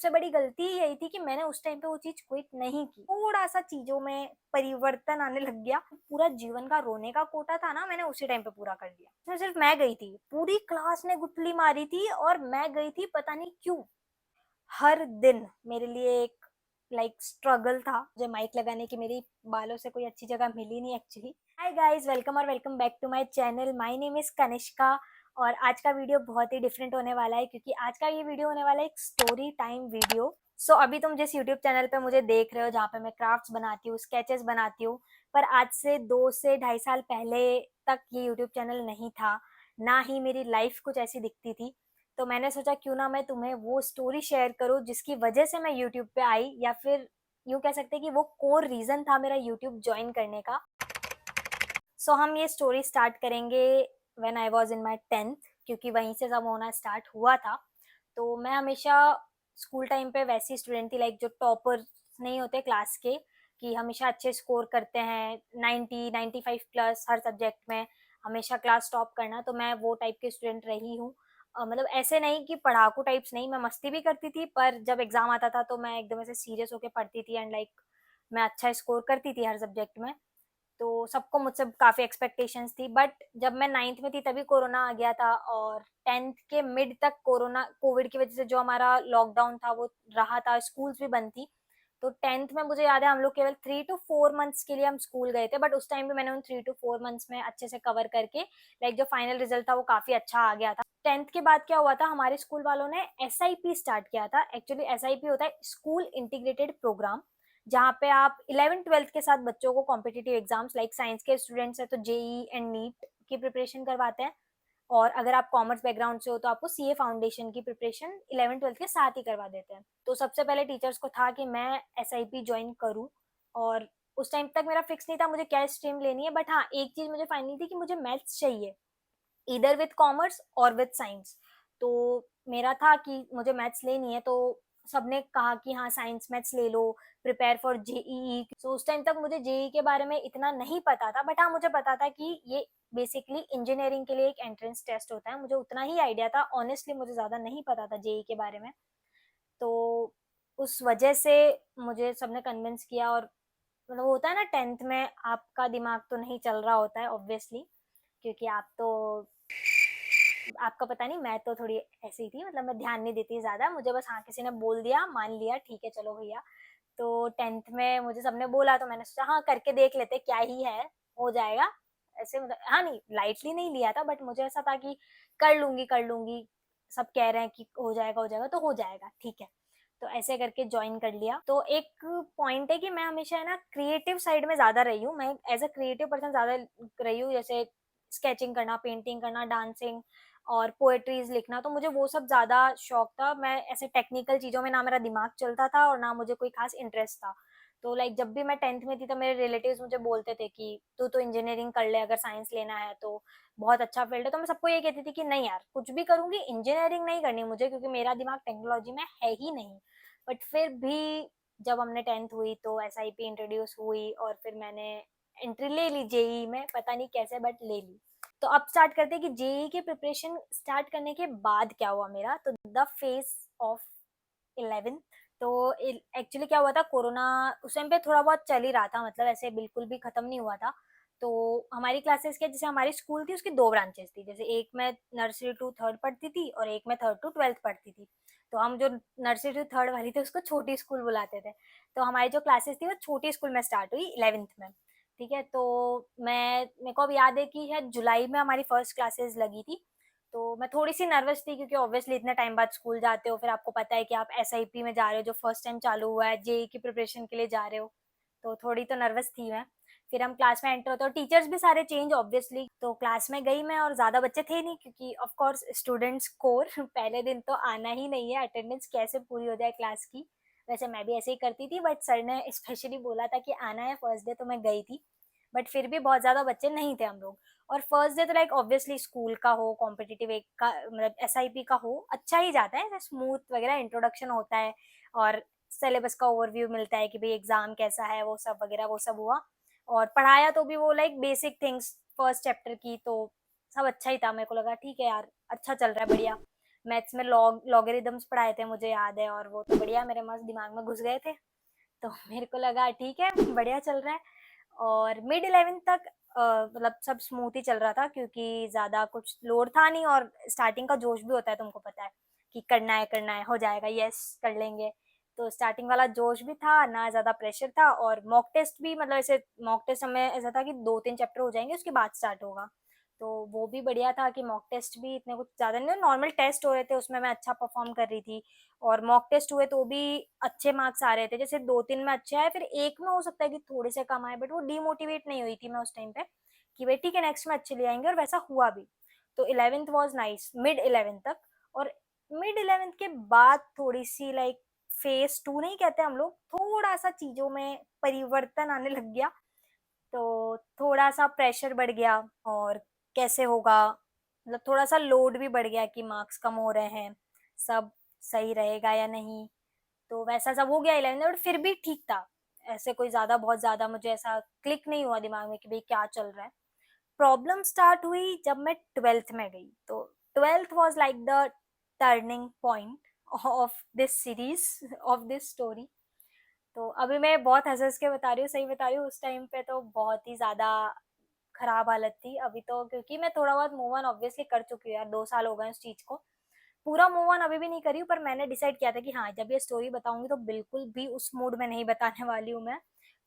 सबसे बड़ी गलती यही थी कि मैंने उस टाइम पे वो चीज़ क्विट नहीं की। थोड़ा-सा चीज़ों में परिवर्तन आने लग गया। पूरा जीवन का रोने का कोटा था ना, मैंने उसी टाइम पे पूरा कर लिया। इसमें सिर्फ मैं गई थी, पूरी क्लास ने गुठली मारी थी और मैं गई थी पता नहीं क्यों। हर दिन मेरे लिए एक स्ट्रगल था। मुझे माइक लगाने की मेरी बालों से कोई अच्छी जगह मिली नहीं एक्चुअली। हाय गाइस, वेलकम और welcome back to my channel. My name is Kanishka और आज का वीडियो बहुत ही डिफरेंट होने वाला है क्योंकि आज का ये वीडियो होने वाला है एक स्टोरी टाइम वीडियो। सो अभी तुम जिस यूट्यूब चैनल पे मुझे देख रहे हो, जहाँ पे मैं क्राफ्ट्स बनाती हूँ, स्केचेस बनाती हूँ, पर आज से 2 से ढाई साल पहले तक ये यूट्यूब चैनल नहीं था, ना ही मेरी लाइफ कुछ ऐसी दिखती थी। तो मैंने सोचा क्यों ना मैं तुम्हें वो स्टोरी शेयर करूँ जिसकी वजह से मैं यूट्यूब पे आई, या फिर यूँ कह सकते हैं कि वो कोर रीज़न था मेरा यूट्यूब जॉइन करने का। सो हम ये स्टोरी स्टार्ट करेंगे when I was in my 10th, क्योंकि वहीं से सब होना स्टार्ट हुआ था। तो मैं हमेशा स्कूल टाइम पे वैसी स्टूडेंट थी जो टॉपर्स नहीं होते क्लास के, कि हमेशा अच्छे स्कोर करते हैं, 90 95 प्लस हर सब्जेक्ट में, हमेशा क्लास टॉप करना। तो मैं वो टाइप की स्टूडेंट रही हूँ। मतलब ऐसे नहीं कि पढ़ाकू टाइप्स नहीं, मैं मस्ती भी करती थी, पर जब एग्ज़ाम आता था तो मैं एकदम ऐसे सीरियस होके पढ़ती थी एंड मैं अच्छा स्कोर करती थी हर सब्जेक्ट में। तो सबको मुझसे काफ़ी एक्सपेक्टेशंस थी, बट जब मैं 9th में थी तभी कोरोना आ गया था और 10th के मिड तक कोविड की वजह से जो हमारा लॉकडाउन था वो रहा था, स्कूल्स भी बंद थी। तो 10th में मुझे याद है हम लोग केवल 3 टू 4 मंथ्स के लिए हम स्कूल गए थे, बट उस टाइम पे मैंने उन 3 टू 4 मंथ्स में अच्छे से कवर करके जो फाइनल रिजल्ट था वो काफ़ी अच्छा आ गया था। 10th के बाद क्या हुआ था, हमारे स्कूल वालों ने एसआईपी स्टार्ट किया था। एक्चुअली एसआईपी होता है स्कूल इंटीग्रेटेड प्रोग्राम, जहाँ पे आप 11th-12th के साथ बच्चों को कॉम्पिटिटिव एग्जाम्स, साइंस के स्टूडेंट्स हैं तो जेईई एंड नीट की प्रिपरेशन करवाते हैं, और अगर आप कॉमर्स बैकग्राउंड से हो तो आपको सीए फाउंडेशन की प्रिपरेशन 11th-12th के साथ ही करवा देते हैं। तो सबसे पहले टीचर्स को था कि मैं एसआईपी ज्वाइन करूँ, और उस टाइम तक मेरा फिक्स नहीं था मुझे क्या स्ट्रीम लेनी है, बट हाँ, एक चीज़ मुझे फाइनल थी कि मुझे मैथ्स चाहिए, ईदर विथ कॉमर्स और विथ साइंस। तो मेरा था कि मुझे मैथ्स लेनी है, तो सबने कहा कि हाँ, साइंस मैथ्स ले लो, प्रिपेयर फॉर जेईई। सो उस टाइम तक मुझे जेईई के बारे में इतना नहीं पता था, बट हाँ, मुझे पता था कि ये बेसिकली इंजीनियरिंग के लिए एक एंट्रेंस टेस्ट होता है। मुझे उतना ही आइडिया था, ऑनेस्टली मुझे ज़्यादा नहीं पता था जेईई के बारे में। तो उस वजह से मुझे सबने कन्विंस किया, और मतलब होता है ना, 10th में आपका दिमाग तो नहीं चल रहा होता है ऑब्वियसली, क्योंकि आपका पता नहीं, मैं तो थोड़ी ऐसी थी, मतलब मैं ध्यान नहीं देती ज़्यादा, मुझे बस हाँ, किसी ने बोल दिया, मान लिया, ठीक है चलो भैया। तो 10th में मुझे सबने बोला तो मैंने सोचा हाँ, करके देख लेते, क्या ही है, हो जाएगा। ऐसे मतलब हाँ, नहीं लाइटली नहीं लिया था, बट मुझे ऐसा था कि कर लूँगी, सब कह रहे हैं कि हो जाएगा तो हो जाएगा, ठीक है। तो ऐसे करके जॉइन कर लिया। तो एक पॉइंट है कि मैं हमेशा है ना क्रिएटिव साइड में ज़्यादा रही हूँ, मैं एज़ अ क्रिएटिव पर्सन ज़्यादा रही हूँ, जैसे स्केचिंग करना, पेंटिंग करना, डांसिंग और पोएट्रीज़ लिखना, तो मुझे वो सब ज़्यादा शौक था। मैं ऐसे टेक्निकल चीज़ों में ना मेरा दिमाग चलता था और ना मुझे कोई ख़ास इंटरेस्ट था। तो जब भी मैं 10th में थी, तो मेरे रिलेटिव्स मुझे बोलते थे कि तू तो इंजीनियरिंग कर ले, अगर साइंस लेना है तो बहुत अच्छा फील्ड है। तो मैं सबको ये कहती थी कि नहीं यार, कुछ भी करूँगी, इंजीनियरिंग नहीं करनी मुझे, क्योंकि मेरा दिमाग टेक्नोलॉजी में है ही नहीं। बट फिर भी जब हमने 10th हुई तो एसआईपी इंट्रोड्यूस हुई और फिर मैंने एंट्री ले ली जेईई में, पता नहीं कैसे बट ले ली। तो अब स्टार्ट करते हैं कि जेईई की प्रिपरेशन स्टार्ट करने के बाद क्या हुआ मेरा। तो द फेज ऑफ 11th, तो एक्चुअली क्या हुआ था, कोरोना उस टाइम पे थोड़ा बहुत चल ही रहा था, मतलब ऐसे बिल्कुल भी खत्म नहीं हुआ था। तो हमारी क्लासेस के, जैसे हमारी स्कूल थी उसकी दो ब्रांचेस थी, जैसे एक में नर्सरी टू थर्ड पढ़ती थी और एक में थर्ड टू ट्वेल्थ पढ़ती थी। तो हम जो नर्सरी टू थर्ड वाली थी उसको छोटी स्कूल बुलाते थे। तो हमारी जो क्लासेस थी वो छोटी स्कूल में स्टार्ट हुई 11th में। ठीक है, तो मेरे को अब याद है कि शायद जुलाई में हमारी फर्स्ट क्लासेस लगी थी। तो मैं थोड़ी-सी नर्वस थी, क्योंकि ऑब्वियसली इतने टाइम बाद स्कूल जाते हो, फिर आपको पता है कि आप एसआईपी में जा रहे हो, जो फर्स्ट टाइम चालू हुआ है, जेईई की प्रिपरेशन के लिए जा रहे हो, तो थोड़ी तो नर्वस थी मैं। फिर हम क्लास में एंटर होते हैं और टीचर्स भी सारे चेंज ऑब्वियसली। तो क्लास में गई मैं और ज़्यादा बच्चे थे नहीं, क्योंकि ऑफ कोर्स स्टूडेंट्स कोर पहले दिन तो आना ही नहीं है, अटेंडेंस कैसे पूरी हो जाए क्लास की। वैसे मैं भी ऐसे ही करती थी, बट सर ने स्पेशली बोला था कि आना है फर्स्ट डे, तो मैं गई थी। बट फिर भी बहुत ज़्यादा बच्चे नहीं थे हम लोग। और फर्स्ट डे तो ऑब्वियसली स्कूल का हो, कॉम्पिटिटिव एक का मतलब एसआईपी का हो, अच्छा ही जाता है, स्मूथ वगैरह इंट्रोडक्शन होता है और सिलेबस का ओवरव्यू मिलता है कि भाई एग्जाम कैसा है, वो सब वगैरह वो सब हुआ। और पढ़ाया तो भी वो बेसिक थिंग्स फर्स्ट चैप्टर की, तो सब अच्छा ही था, मेरे को लगा ठीक है यार, अच्छा चल रहा है, बढ़िया। मैथ्स में लॉगरिदम्स पढ़ाए थे मुझे याद है, और वो तो बढ़िया मेरे मस्त दिमाग में घुस गए थे। तो मेरे को लगा ठीक है, बढ़िया चल रहा है। और मिड 11th तक मतलब सब स्मूथ ही चल रहा था, क्योंकि ज्यादा कुछ लोड था नहीं, और स्टार्टिंग का जोश भी होता है, तुमको पता है कि करना है, हो जाएगा, यस कर लेंगे। तो स्टार्टिंग वाला जोश भी था, ना ज्यादा प्रेशर था। और मॉक टेस्ट भी, मतलब ऐसे मॉक टेस्ट हमें ऐसा था कि 2-3 चैप्टर हो जाएंगे उसके बाद स्टार्ट होगा। तो वो भी बढ़िया था कि मॉक टेस्ट भी इतने कुछ ज्यादा नहीं, नॉर्मल टेस्ट हो रहे थे, उसमें मैं अच्छा परफॉर्म कर रही थी। और मॉक टेस्ट हुए तो भी अच्छे मार्क्स आ रहे थे, जैसे 2-3 में अच्छे आए, फिर एक में हो सकता है कि थोड़े से कम आए, बट वो डीमोटिवेट नहीं हुई थी मैं उस टाइम पे कि भाई ठीक है नेक्स्ट में अच्छे ले आएंगे, और वैसा हुआ भी। तो 11th was nice, mid 11th तक। और मिड 11th के बाद थोड़ी सी लाइक फेज 2 नहीं कहते हम लोग, थोड़ा सा चीजों में परिवर्तन आने लग गया। तो थोड़ा सा प्रेशर बढ़ गया, और कैसे होगा, मतलब थोड़ा सा लोड भी बढ़ गया कि मार्क्स कम हो रहे हैं, सब सही रहेगा या नहीं। तो वैसा सब हो गया 11th, बट फिर भी ठीक था। ऐसे कोई ज्यादा बहुत ज्यादा मुझे ऐसा क्लिक नहीं हुआ दिमाग में कि भाई क्या चल रहा है। प्रॉब्लम स्टार्ट हुई जब मैं 12th में गई। तो 12th was like the turning point of this series, of this story. तो अभी मैं बहुत हंस हंस के बता रही हूँ, सही बता रही हूँ, उस टाइम पे तो बहुत ही ज्यादा खराब हालत थी। अभी तो क्योंकि मैं थोड़ा बहुत मूव ऑन ऑब्वियसली कर चुकी हूँ यार, 2 साल हो गए उस चीज को। पूरा मूव ऑन अभी भी नहीं करी हूँ, पर मैंने डिसाइड किया था कि हाँ जब ये स्टोरी बताऊंगी तो बिल्कुल भी उस मूड में नहीं बताने वाली हूँ मैं।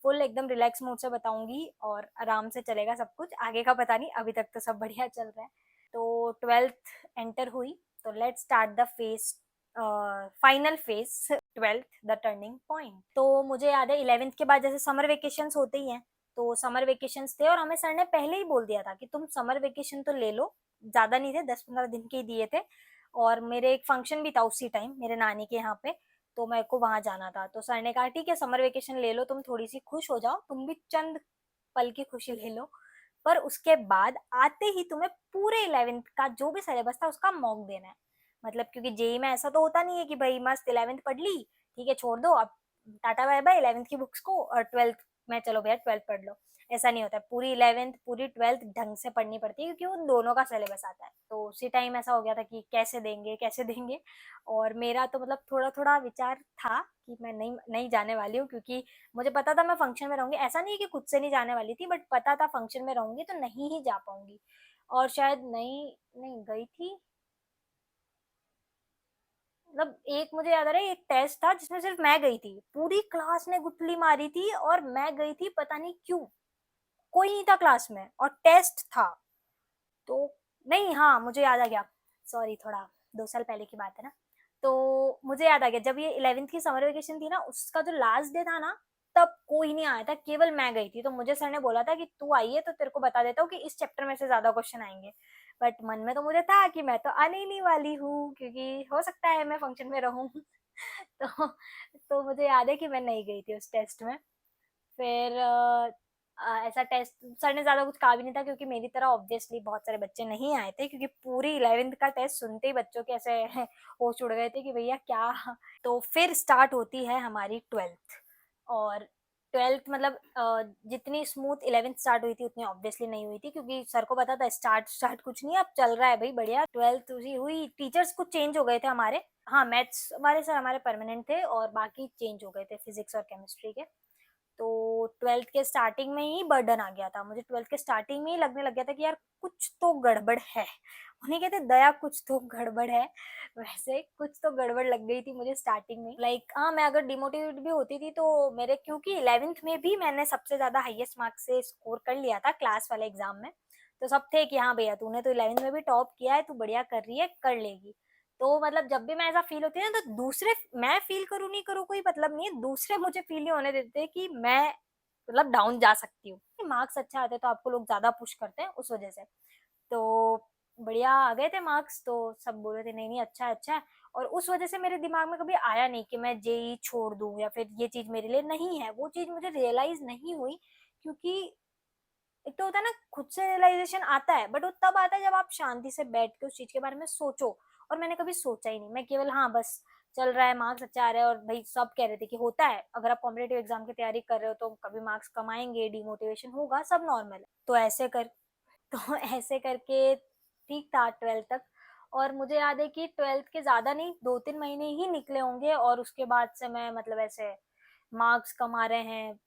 फुल एकदम रिलैक्स मूड से बताऊंगी, और आराम से चलेगा सब कुछ। आगे का पता नहीं, अभी तक तो सब बढ़िया चल रहा है। तो 12th एंटर हुई। तो let's start the phase, final phase, 12th the turning point. तो मुझे याद है 11th के बाद जैसे समर वेकेशंस होते ही हैं, तो समर वेकेशंस थे, और हमें सर ने पहले ही बोल दिया था कि तुम समर वेकेशन तो ले लो। ज्यादा नहीं थे, 10-15 दिन के ही दिए थे। और मेरे एक फंक्शन भी था उसी टाइम मेरे नानी के यहाँ पे, तो मेरे को वहां जाना था। तो सर ने कहा ठीक है समर वेकेशन ले लो, तुम थोड़ी सी खुश हो जाओ, तुम भी चंद पल की खुशी ले लो। पर उसके बाद आते ही तुम्हें पूरे 11th का जो भी सिलेबस था उसका मॉक देना है। मतलब क्योंकि जेई में ऐसा तो होता नहीं है कि भाई मस्त 11th पढ़ ली, ठीक है छोड़ दो अब, टाटा बाय बाय 11th की बुक्स को, और 12th में चलो भैया 12th पढ़ लो। ऐसा नहीं होता है, पूरी 11th पूरी 12th ढंग से पढ़नी पड़ती है, क्योंकि उन दोनों का सिलेबस आता है। तो उसी टाइम ऐसा हो गया था कि कैसे देंगे कैसे देंगे। और मेरा तो मतलब थोड़ा थोड़ा विचार था कि मैं नहीं नहीं जाने वाली हूँ, क्योंकि मुझे पता था मैं फंक्शन में रहूंगी। ऐसा नहीं है कि खुद से नहीं जाने वाली थी, बट पता था फंक्शन में रहूंगी तो नहीं ही जा पाऊंगी। और शायद नहीं नहीं गई थी। मतलब एक मुझे याद आ रहा है, एक टेस्ट था जिसमें सिर्फ मैं गई थी, पूरी क्लास ने गुटली मारी थी और मैं गई थी, पता नहीं क्यों। कोई नहीं था क्लास में और टेस्ट था। तो नहीं, हाँ मुझे याद आ गया, सॉरी, थोड़ा 2 साल पहले की बात है ना। तो मुझे याद आ गया, जब ये 11th की समर वेकेशन थी ना, उसका जो लास्ट डे था ना, तब कोई नहीं आया था, केवल मैं गई थी। तो मुझे सर ने बोला था कि तू आई है तो तेरे को बता देता हूँ कि इस चैप्टर में से ज्यादा क्वेश्चन आएंगे। बट मन में तो मुझे था कि मैं तो आने ही नहीं वाली हूँ, क्योंकि हो सकता है मैं फंक्शन में रहूँ। तो मुझे याद है कि मैं नहीं गई थी उस टेस्ट में। फिर ऐसा टेस्ट सर ने ज्यादा कुछ कहा भी नहीं था, क्योंकि मेरी तरह ऑब्वियसली बहुत सारे बच्चे नहीं आए थे, क्योंकि पूरी 11th का टेस्ट सुनते ही बच्चों के ऐसे होश उड़ गए थे कि भैया क्या। तो फिर स्टार्ट होती है हमारी 12th। और 12th मतलब जितनी स्मूथ 11th स्टार्ट हुई थी उतनी ऑब्वियसली नहीं हुई थी, क्योंकि सर को पता था स्टार्ट स्टार्ट कुछ नहीं, अब चल रहा है भाई बढ़िया। 12th उसी हुई, टीचर्स कुछ चेंज हो गए थे हमारे। हाँ मैथ्स वाले सर हमारे परमानेंट थे, और बाकी चेंज हो गए थे फिजिक्स और केमिस्ट्री के। तो 12th के स्टार्टिंग में ही बर्डन आ गया था मुझे, 12th के स्टार्टिंग में ही लगने लग गया था कि यार कुछ तो गड़बड़ है। उन्हें कहते दया, कुछ तो गड़बड़ है। वैसे कुछ तो गड़बड़ लग गई थी मुझे स्टार्टिंग में। लाइक हाँ, मैं अगर डिमोटिवेट भी होती थी तो मेरे, क्योंकि 11th में भी मैंने सबसे ज्यादा हाईएस्ट मार्क्स से स्कोर कर लिया था क्लास वाले एग्जाम में। तो सब थे कि हाँ भैया तूने तो 11th में भी टॉप किया है, तू बढ़िया कर रही है, कर लेगी। तो मतलब जब भी मैं ऐसा फील होती है ना, तो दूसरे, मैं फील करूँ नहीं करूँ कोई मतलब नहीं है, दूसरे मुझे फील नहीं होने देते कि मैं मतलब डाउन जा सकती हूँ। मार्क्स अच्छा आते तो आपको लोग ज्यादा पुश करते हैं उस वजह से। तो बढ़िया आ गए थे मार्क्स, तो सब बोल रहे थे नहीं नहीं अच्छा है अच्छा है। और उस वजह से मेरे दिमाग में कभी आया नहीं कि मैं जेई छोड़ दूं, या फिर ये चीज मेरे लिए नहीं है। वो चीज मुझे रियलाइज नहीं हुई, क्योंकि एक तो होता है ना खुद से रियलाइजेशन आता है, बट वो तब आता है जब आप शांति से बैठ के उस चीज के बारे में सोचो। और मैंने कभी सोचा ही नहीं, मैं केवल हाँ बस चल रहा है, मार्क्स अच्छा आ रहा है, और भाई सब कह रहे थे कि होता है, अगर आप कॉम्पिटेटिव एग्जाम की तैयारी कर रहे हो तो कभी मार्क्स कम आएंगे, डिमोटिवेशन होगा, सब नॉर्मल है। तो ऐसे कर तो ऐसे करके ठीक था 12th तक। और मुझे याद है कि 12th के ज़्यादा नहीं 2-3 महीने ही निकले होंगे और उसके बाद से मैं मतलब ऐसे मार्क्स कम आ रहे हैं,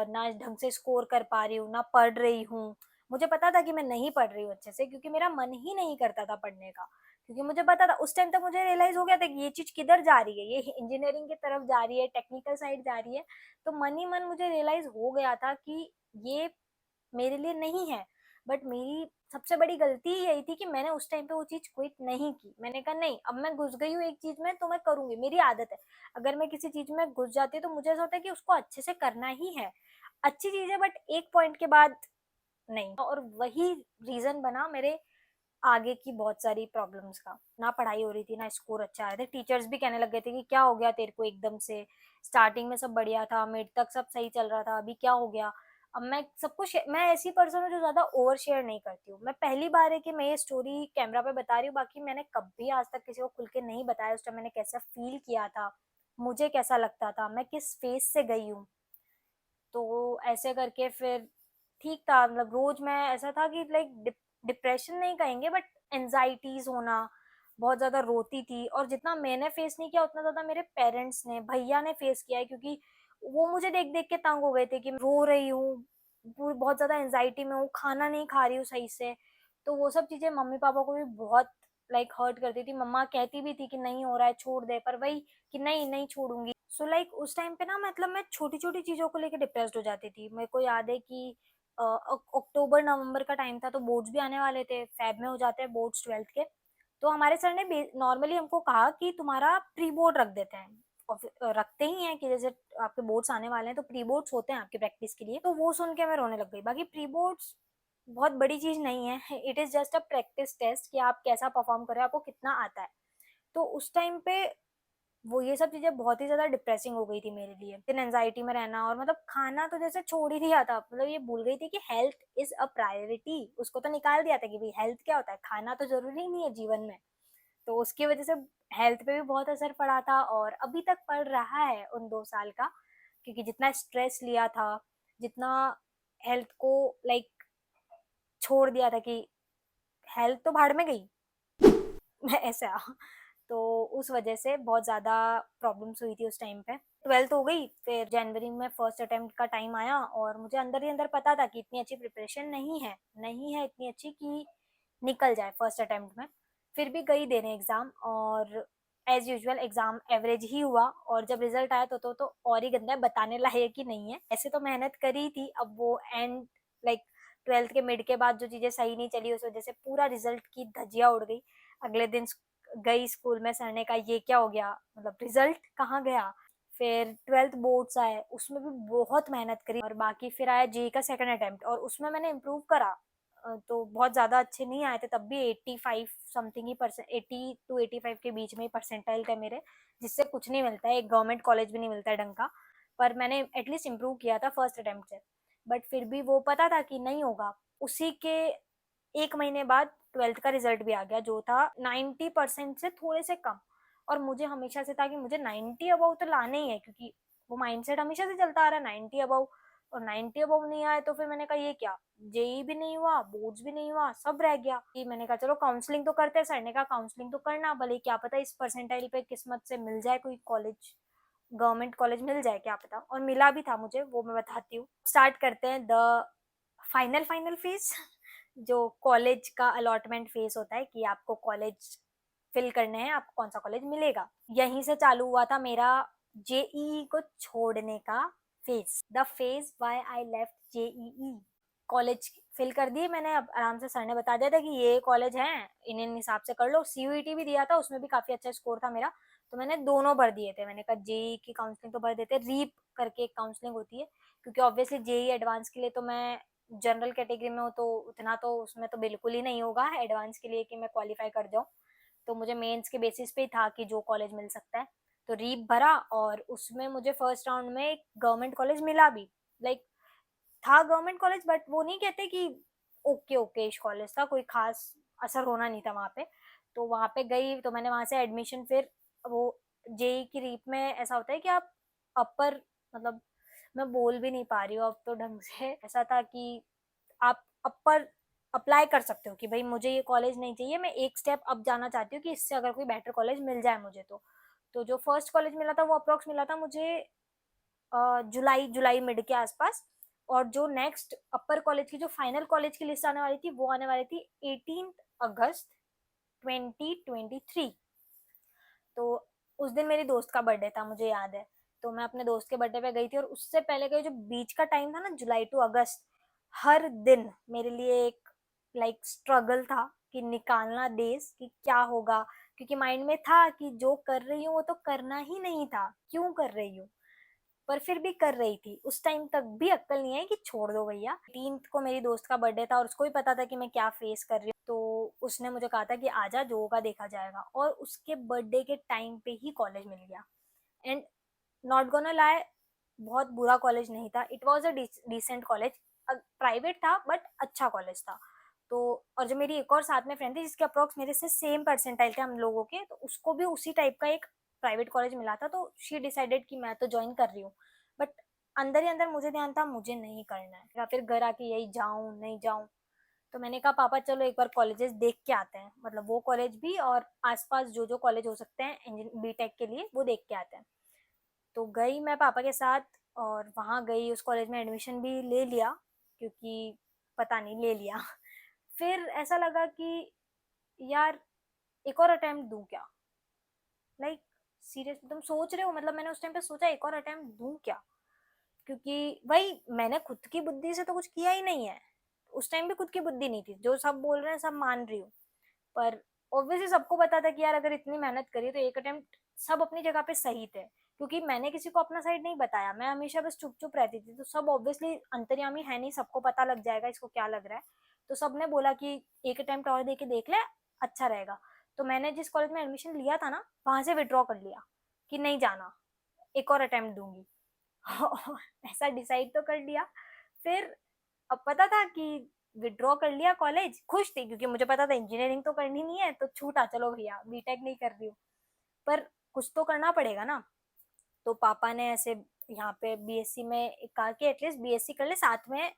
ना ढंग से स्कोर कर पा रही हूँ, ना पढ़ रही हूँ। मुझे पता था कि मैं नहीं पढ़ रही हूँ अच्छे से क्योंकि मेरा मन ही नहीं करता था पढ़ने का। क्योंकि मुझे पता था उस टाइम तक मुझे रियलाइज़ हो गया था कि ये चीज़ किधर जा रही है, ये इंजीनियरिंग की तरफ जा रही है, टेक्निकल साइड जा रही है। तो मन ही मन मुझे रियलाइज़ हो गया था कि ये मेरे लिए नहीं है। बट मेरी सबसे बड़ी गलती ही यही थी कि मैंने उस टाइम पे वो चीज़ क्विट नहीं की। मैंने कहा नहीं, अब मैं घुस गई हूँ एक चीज़ में तो मैं करूँगी, मेरी आदत है। अगर मैं किसी चीज़ में घुस जाती हूँ तो मुझे ऐसा होता है कि उसको अच्छे से करना ही है। अच्छी चीज़ है बट एक पॉइंट के बाद नहीं। और वही रीज़न बना मेरे आगे की बहुत सारी प्रॉब्लम्स का। ना पढ़ाई हो रही थी, ना स्कोर अच्छा आ रहे थे। टीचर्स भी कहने लग गए थे कि क्या हो गया तेरे को एकदम से? स्टार्टिंग में सब बढ़िया था, मिड तक सब सही चल रहा था, अभी क्या हो गया? अब मैं सब कुछ मैं ऐसी पर्सन हूँ जो ज़्यादा ओवर शेयर नहीं करती हूँ। मैं पहली बार है कि मैं ये स्टोरी कैमरा पे बता रही हूँ, बाकी मैंने कभी आज तक किसी को खुल के नहीं बताया उस टाइम मैंने कैसा फ़ील किया था, मुझे कैसा लगता था, मैं किस फ़ेज़ से गई हूँ। तो ऐसे करके फिर ठीक था, मतलब रोज मैं ऐसा था कि लाइक डिप्रेशन नहीं कहेंगे बट एंजाइटीज होना, बहुत ज्यादा रोती थी। और जितना मैंने फेस नहीं किया उतना ज्यादा मेरे पेरेंट्स ने, भैया ने फेस किया है, क्योंकि वो मुझे देख देख के तंग हो गए थे कि मैं रो रही हूँ, बहुत ज्यादा एंजाइटी में हूँ, खाना नहीं खा रही हूँ सही से। तो वो सब चीजें मम्मी पापा को भी बहुत लाइक हर्ट करती थी। मम्मा कहती भी थी कि नहीं हो रहा है छोड़ दे, पर वही कि नहीं नहीं छोड़ूंगी। सो लाइक उस टाइम पे ना मतलब मैं छोटी-छोटी चीज़ों को लेके डिप्रेस्ड हो जाती थी। मेरे को याद है कि अक्टूबर नवंबर का टाइम था तो बोर्ड्स भी आने वाले थे, फ़ेब में हो जाते हैं बोर्ड्स 12th के। तो हमारे सर ने नॉर्मली हमको कहा कि तुम्हारा प्री बोर्ड रख देते हैं। रखते ही हैं कि जैसे आपके बोर्ड्स आने वाले हैं तो प्री बोर्ड्स होते हैं आपकी प्रैक्टिस के लिए। तो वो सुन के मैं रोने लग गई। बाकी प्री बोर्ड्स बहुत बड़ी चीज़ नहीं है। It is just a practice test कि आप कैसा परफ़ॉर्म कर रहे हो, आपको कितना आता है। तो उस टाइम पे वो ये सब चीज़ें बहुत ही ज़्यादा डिप्रेसिंग हो गई थी मेरे लिए। फिर एंग्ज़ायटी में रहना और मतलब खाना तो जैसे छोड़ ही दिया था। मतलब ये भूल गई थी कि हेल्थ इज़ अ प्रायोरिटी। उसको तो निकाल दिया था कि भई हेल्थ क्या होता है? खाना तो ज़रूरी नहीं है जीवन में। तो उसकी वज़ह से हेल्थ पे भी बहुत असर पड़ा था और अभी तक पड़ रहा है उन 2 साल का। क्योंकि जितना स्ट्रेस लिया था, जितना हेल्थ को लाइक छोड़ दिया था कि हेल्थ तो भाड़ में गई। ऐसा। तो उस वजह से बहुत ज़्यादा प्रॉब्लम्स हुई थी उस टाइम पे। 12th हो गई, फिर जनवरी में फर्स्ट अटेम्प्ट का टाइम आया और मुझे अंदर ही अंदर पता था कि इतनी अच्छी प्रिपरेशन नहीं है इतनी अच्छी कि निकल जाए फर्स्ट अटेम्प्ट में। फिर भी गई देने एग्ज़ाम और एज़ यूजुअल एग्ज़ाम एवरेज ही हुआ और जब रिज़ल्ट आया तो और ही गंदा है, बताने लायक ही नहीं है। ऐसे तो मेहनत करी थी, अब वो एंड लाइक 12th के मिड के बाद जो चीज़ें सही नहीं चली उस वजह से पूरा रिज़ल्ट की धज्जियाँ उड़ गई। अगले दिन गई स्कूल में, सर ने कहा ये क्या हो गया, मतलब रिजल्ट कहाँ गया। फिर 12th बोर्ड्स आए, उसमें भी बहुत मेहनत करी और बाकी फिर आया जेईई का सेकंड अटेम्प्ट और उसमें मैंने इम्प्रूव करा। तो बहुत ज़्यादा अच्छे नहीं आए थे तब भी 85 समथिंग ही परसेंट, 80 टू 85 के बीच में ही परसेंटाइल थे मेरे, जिससे कुछ नहीं मिलता है, एक गवर्नमेंट कॉलेज भी नहीं मिलता है ढंग का। पर मैंने एटलीस्ट इम्प्रूव किया था फर्स्ट अटेम्प्ट से। बट फिर भी वो पता था कि नहीं होगा। उसी के 1 महीने बाद 12th का रिजल्ट भी आ गया जो था 90% से थोड़े से कम। और मुझे हमेशा से था कि मुझे 90 अबव तो लाने ही है, क्योंकि वो माइंडसेट हमेशा से चलता आ रहा है 90 अबव। और 90 अबव नहीं आए तो फिर मैंने कहा ये क्या, जेई भी नहीं हुआ, बोर्ड्स भी नहीं हुआ, सब रह गया। कि मैंने कहा चलो काउंसलिंग तो करते हैं। सर ने कहा काउंसलिंग तो करना, भले क्या पता इस परसेंटाइल पे किस्मत से मिल जाए कोई कॉलेज, गवर्नमेंट कॉलेज मिल जाए क्या पता। और मिला भी था मुझे, वो मैं बताती हूँ। स्टार्ट करते हैं द फाइनल फेज जो कॉलेज का अलॉटमेंट फेज होता है कि आपको कॉलेज फिल करने हैं, आपको कौन सा कॉलेज मिलेगा। यहीं से चालू हुआ था मेरा जेईई को छोड़ने का phase, the phase why I left JEE. College fill कर दिए मैंने, अब आराम से सर ने बता दिया था कि ये कॉलेज हैं, इन हिसाब से कर लो। सीयूईटी भी दिया था, उसमें भी काफी अच्छा स्कोर था मेरा, तो मैंने दोनों भर दिए थे। मैंने कहा जेईई की काउंसलिंग तो भर देते, रीप करके एक काउंसलिंग होती है, क्योंकि ऑब्वियसली जेईई एडवांस के लिए तो मैं जनरल कैटेगरी में हूँ, तो उतना तो उसमें तो बिल्कुल ही नहीं होगा एडवांस के लिए कि मैं क्वालिफाई कर जाऊँ। तो मुझे मेंस के बेसिस पे ही था कि जो कॉलेज मिल सकता है। तो रीप भरा और उसमें मुझे फर्स्ट राउंड में एक गवर्नमेंट कॉलेज मिला भी। लाइक था गवर्नमेंट कॉलेज बट वो नहीं कहते कि ओके ओके कॉलेज था, कोई खास असर होना नहीं था वहाँ पे। तो वहाँ पे गई तो मैंने वहाँ से एडमिशन, फिर वो जेई की रीप में ऐसा होता है कि आप अपर, मतलब मैं बोल भी नहीं पा रही हूँ अब तो ढंग से। ऐसा था कि आप अपर अप्लाई कर सकते हो कि भाई मुझे ये कॉलेज नहीं चाहिए, मैं एक स्टेप अप जाना चाहती हूँ कि इससे अगर कोई बेटर कॉलेज मिल जाए मुझे तो जो फर्स्ट कॉलेज मिला था वो अप्रोक्स मिला था मुझे जुलाई जुलाई मिड के आसपास। और जो नेक्स्ट अपर कॉलेज की जो फाइनल कॉलेज की लिस्ट आने वाली थी वो आने वाली थी 18 अगस्त 2023। तो उस दिन मेरी दोस्त का बर्थडे था, मुझे याद है। तो मैं अपने दोस्त के बर्थडे पे गई थी, और उससे पहले का जो बीच का टाइम था ना, जुलाई टू अगस्त, हर दिन मेरे लिए एक लाइक स्ट्रगल था कि निकालना डेज कि क्या होगा। क्योंकि माइंड में था कि जो कर रही हूँ वो तो करना ही नहीं था, क्यों कर रही हूँ, पर फिर भी कर रही थी। उस टाइम तक भी अक्ल नहीं आई कि छोड़ दो भैया। 18 को मेरी दोस्त का बर्थडे था और उसको भी पता था कि मैं क्या फेस कर रही हूँ, तो उसने मुझे कहा था कि आजा, जो होगा देखा जाएगा। और उसके बर्थडे के टाइम पे ही कॉलेज मिल गया। एंड नॉट गोना लाई, बहुत बुरा कॉलेज नहीं था, it was a decent college. Private था बट अच्छा कॉलेज था। तो और जो मेरी एक और साथ में फ्रेंड थी जिसके अप्रोक्स मेरे से सेम परसेंटाइल थे हम लोगों के, तो उसको भी उसी टाइप का एक प्राइवेट कॉलेज मिला था। तो शी डिसाइडेड कि मैं तो ज्वाइन कर रही हूँ, बट अंदर ही अंदर मुझे ध्यान था मुझे नहीं करना है, या फिर घर आके यही जाऊं नहीं जाऊं। तो मैंने कहा पापा चलो एक बार कॉलेजेस देख के आते हैं, मतलब वो कॉलेज भी और आसपास जो जो कॉलेज हो सकते हैं बीटेक के लिए वो देख के आते हैं। तो गई मैं पापा के साथ, और वहाँ गई, उस कॉलेज में एडमिशन भी ले लिया, क्योंकि पता नहीं ले लिया। फिर ऐसा लगा कि यार एक और अटेम्प्ट दूं क्या, लाइक सीरियस तुम सोच रहे हो, मतलब मैंने उस टाइम पे सोचा एक और अटेम्प्ट दूं क्या, क्योंकि भाई मैंने खुद की बुद्धि से तो कुछ किया ही नहीं है। उस टाइम भी खुद की बुद्धि नहीं थी, जो सब बोल रहे हैं सब मान रही हूँ। पर ऑब्वियसली सबको पता था कि यार अगर इतनी मेहनत करी तो एक अटेम्प्ट, सब अपनी जगह पे सही थे, क्योंकि मैंने किसी को अपना साइड नहीं बताया, मैं हमेशा बस चुप चुप रहती थी। तो सब ऑब्वियसली अंतर्यामी है नहीं, सबको पता लग जाएगा इसको क्या लग रहा है। तो सबने बोला कि एक अटेम्प्ट और दे के देख ले, अच्छा रहेगा। तो मैंने जिस कॉलेज में एडमिशन लिया था ना, वहां से विड्रॉ कर लिया कि नहीं जाना, एक और अटेम्प्ट दूंगी। ऐसा डिसाइड तो कर लिया। फिर अब पता था कि विड्रॉ कर लिया, कॉलेज खुश थी क्योंकि मुझे पता था इंजीनियरिंग तो करनी नहीं है, तो छूटा, चलो भैया बीटेक नहीं कर रही हूँ, पर कुछ तो करना पड़ेगा ना। तो पापा ने ऐसे यहाँ पे बीएससी में कहा कि एटलीस्ट बीएससी कर ले साथ में,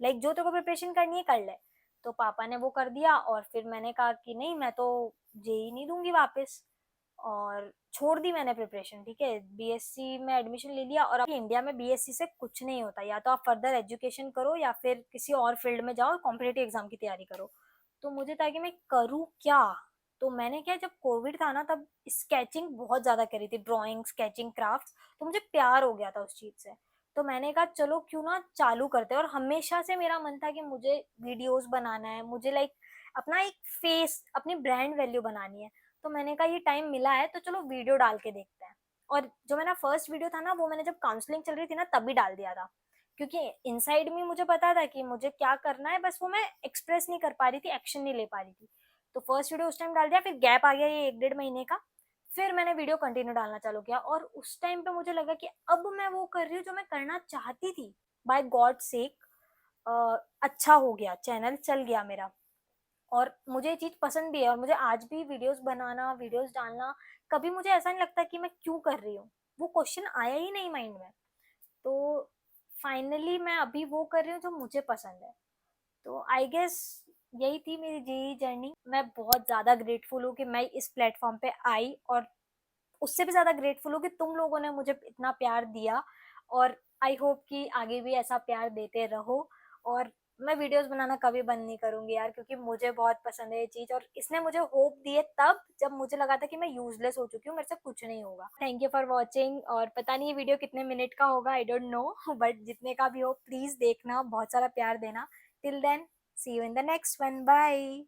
लाइक जो तेरे को प्रिपरेशन करनी है कर ले। तो पापा ने वो कर दिया, और फिर मैंने कहा कि नहीं मैं तो जेई नहीं दूंगी वापस, और छोड़ दी मैंने प्रिपरेशन। ठीक है, बीएससी में एडमिशन ले लिया। और अब इंडिया में बीएससी से कुछ नहीं होता, या तो आप फर्दर एजुकेशन करो या फिर किसी और फील्ड में जाओ, कॉम्पिटेटिव एग्जाम की तैयारी करो। तो मुझे था कि मैं करूँ क्या। तो मैंने क्या, जब कोविड था ना तब स्केचिंग बहुत ज्यादा करी थी, ड्राइंग स्केचिंग क्राफ्ट, तो मुझे प्यार हो गया था उस चीज से। तो मैंने कहा चलो क्यों ना चालू करते हैं। और हमेशा से मेरा मन था कि मुझे वीडियोस बनाना है, मुझे लाइक अपना एक फेस, अपनी ब्रांड वैल्यू बनानी है। तो मैंने कहा ये टाइम मिला है तो चलो वीडियो डाल के देखते हैं। और जो मेरा फर्स्ट वीडियो था ना वो मैंने जब काउंसलिंग चल रही थी ना तभी डाल दिया था, क्योंकि इनसाइड में मुझे पता था कि मुझे क्या करना है, बस वो मैं एक्सप्रेस नहीं कर पा रही थी, एक्शन नहीं ले पा रही थी। तो फर्स्ट वीडियो उस टाइम डाल दिया, फिर गैप आ गया ये 1 डेढ़ महीने का। फिर मैंने वीडियो कंटिन्यू डालना चालू किया, और उस टाइम पे मुझे लगा कि अब मैं वो कर रही हूँ जो मैं करना चाहती थी, बाय गॉड सेक। अच्छा हो गया, चैनल चल गया मेरा, और मुझे ये चीज पसंद भी है। और मुझे आज भी वीडियोस बनाना, वीडियोस डालना, कभी मुझे ऐसा नहीं लगता कि मैं क्यों कर रही हूँ, वो क्वेश्चन आया ही नहीं माइंड में। तो फाइनली मैं अभी वो कर रही हूँ जो मुझे पसंद है। तो आई गेस यही थी मेरी जेई जर्नी। मैं बहुत ज्यादा ग्रेटफुल हूँ कि मैं इस प्लेटफॉर्म पे आई, और उससे भी ज्यादा ग्रेटफुल हूँ कि तुम लोगों ने मुझे इतना प्यार दिया। और आई होप कि आगे भी ऐसा प्यार देते रहो। और मैं वीडियोस बनाना कभी बंद नहीं करूंगी यार, क्योंकि मुझे बहुत पसंद है ये चीज, और इसने मुझे होप दिए तब जब मुझे लगा था कि मैं यूजलेस हो चुकी हूँ, मेरे से कुछ नहीं होगा। Thank you for watching. और पता नहीं ये वीडियो कितने मिनट का होगा, आई डोंट नो, बट जितने का भी हो प्लीज देखना, बहुत सारा प्यार देना। Till then see you in the next one, bye.